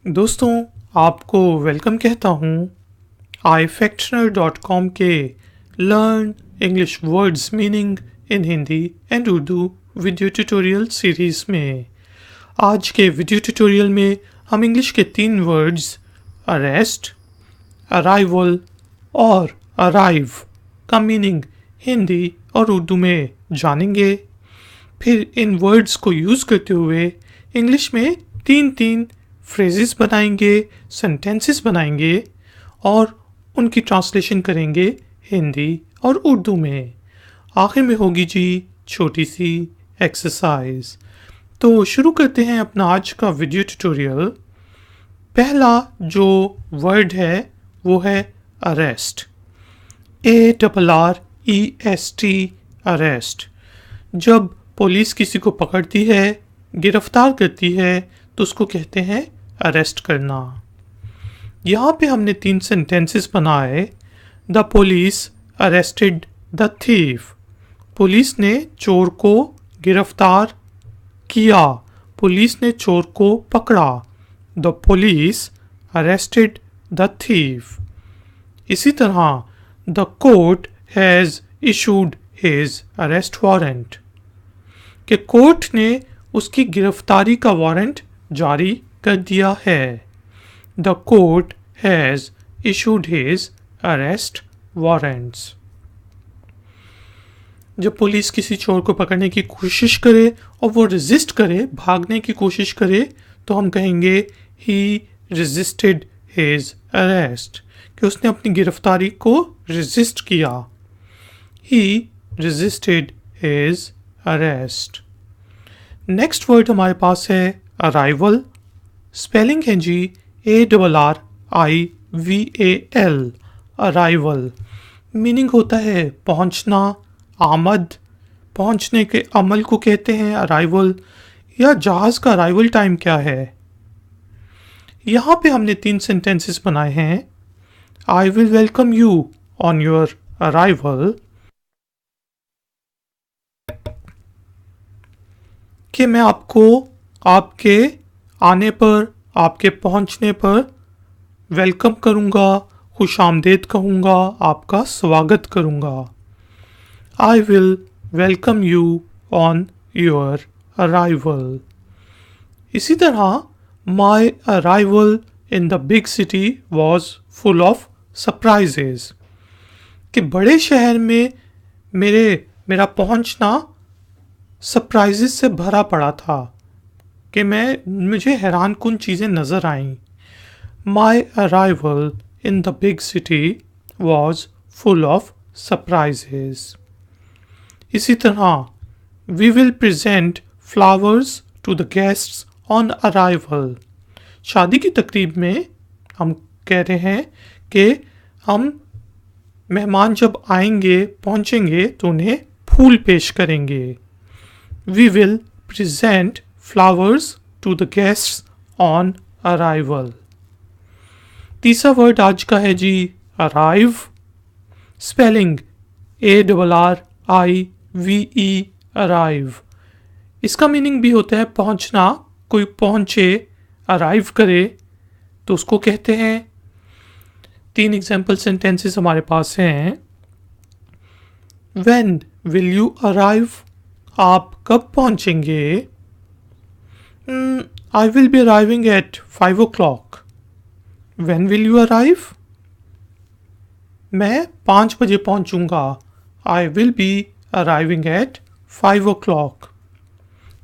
दोस्तों, आपको वेलकम कहता हूँ iFactioner.com के learn English words meaning in Hindi and Urdu video tutorial series में। आज के वीडियो ट्यूटोरियल में हम इंग्लिश के 3 वर्ड्स अरेस्ट, अराइवल और अराइव का मीनिंग हिंदी और उर्दू में जानेंगे। फिर इन वर्ड्स को यूज़ करते हुए इंग्लिश में 3 फ्रेजेस बनाएंगे, सेंटेंसेस बनाएंगे और उनकी ट्रांसलेशन करेंगे हिंदी और उर्दू में। आखिर में होगी जी छोटी सी एक्सरसाइज। तो शुरू करते हैं अपना आज का वीडियो ट्यूटोरियल। पहला जो वर्ड है वो है अरेस्ट, ARREST, अरेस्ट। जब पुलिस किसी को पकड़ती है, गिरफ्तार करती है, तो उसको कहते हैं अरेस्ट करना। यहाँ पे हमने 3 सेंटेंसेस बनाए। The police arrested the thief, police ने चोर को गिरफ्तार किया, पुलिस ने चोर को पकड़ा। The police arrested the thief. इसी तरह the court has issued his arrest warrant, कि कोर्ट ने उसकी गिरफ्तारी का वारंट जारी कर दिया है। The court has issued his arrest warrants. जब पुलिस किसी चोर को पकड़ने की कोशिश करे और वो रेजिस्ट करे, भागने की कोशिश करे, तो हम कहेंगे ही रेजिस्टेड हिज अरेस्ट, कि उसने अपनी गिरफ्तारी को रेजिस्ट किया। He resisted his arrest. Next word हमारे पास है अराइवल। स्पेलिंग है जी ARRIVAL, अराइवल। मीनिंग होता है पहुंचना, आमद। पहुंचने के अमल को कहते हैं अराइवल। या जहाज़ का अराइवल टाइम क्या है। यहाँ पे हमने 3 सेंटेंसेस बनाए हैं। आई will welcome you on your arrival, कि मैं आपको आपके आने पर, आपके पहुंचने पर वेलकम करूंगा, खुश आमदेद कहूँगा, आपका स्वागत करूंगा। I will welcome you on your arrival. इसी तरह my arrival in the big city was full of surprises, कि बड़े शहर में मेरा पहुंचना सरप्राइजेस से भरा पड़ा था, कि मुझे हैरान कुन चीज़ें नज़र आईं। My arrival in the big city was full of surprises. इसी तरह we will present flowers to the guests on arrival. शादी की तकरीब में हम कह रहे हैं कि हम मेहमान जब आएंगे, पहुंचेंगे, तो उन्हें फूल पेश करेंगे। We will present flowers to the guests on arrival. तीसरा वर्ड आज का है जी arrive। Spelling ARRIVE, arrive। इसका मीनिंग भी होता है पहुंचना। कोई पहुंचे, अराइव करे, तो उसको कहते हैं। 3 एग्जाम्पल सेंटेंसेस हमारे पास हैं। When will you arrive? आप कब पहुंचेंगे। I will be arriving at 5 o'clock। When will you arrive? मैं 5 बजे पहुंचूंगा। I will be arriving at 5 o'clock।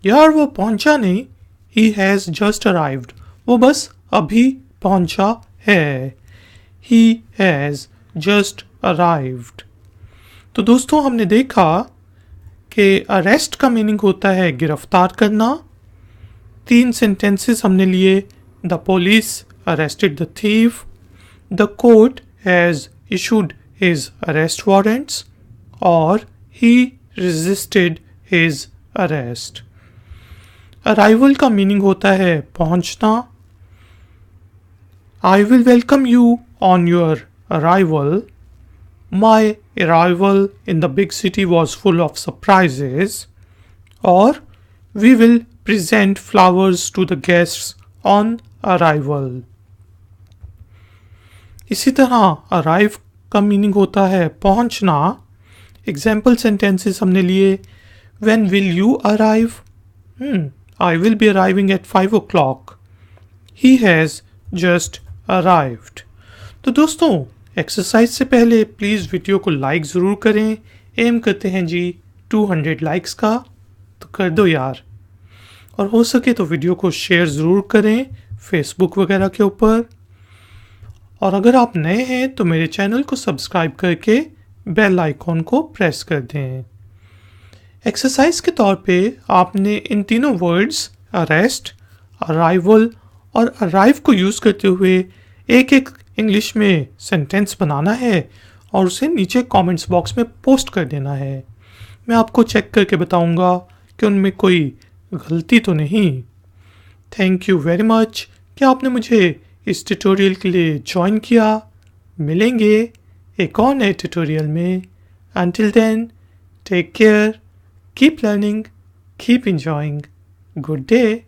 यार वो पहुंचा नहीं, ही हैज़ जस्ट अराइव्ड, वो बस अभी पहुंचा है। He has just arrived. तो दोस्तों, हमने देखा कि अरेस्ट का मीनिंग होता है गिरफ्तार करना। 3 सेंटेंसेस हमने लिए। The police arrested the thief, the court has issued his arrest warrants, और ही रेजिस्टेड हिज अरेस्ट। अराइवल का मीनिंग होता है पहुंचना। आई will welcome you on your arrival. My arrival in the big city was full of surprises. Or we will present flowers to the guests on arrival. इसी तरह arrive का meaning होता है पहुंचना। एग्जाम्पल सेंटेंसेस हमने लिए, when will you arrive? I will be arriving at 5 o'clock। He has just arrived. तो दोस्तों, एक्सरसाइज से पहले प्लीज़ वीडियो को लाइक ज़रूर करें। एम करते हैं जी 200 लाइक्स का, तो कर दो यार। और हो सके तो वीडियो को शेयर ज़रूर करें फेसबुक वगैरह के ऊपर। और अगर आप नए हैं तो मेरे चैनल को सब्सक्राइब करके बेल आइकॉन को प्रेस कर दें। एक्सरसाइज के तौर पे आपने इन तीनों वर्ड्स अरेस्ट, अराइवल और अराइव को यूज़ करते हुए एक एक इंग्लिश में सेंटेंस बनाना है और उसे नीचे कमेंट्स बॉक्स में पोस्ट कर देना है। मैं आपको चेक करके बताऊंगा कि उनमें कोई गलती तो नहीं। थैंक यू वेरी मच कि आपने मुझे इस ट्यूटोरियल के लिए ज्वाइन किया। मिलेंगे एक और नए ट्यूटोरियल में। Until then, take care, keep learning, keep enjoying. Good day.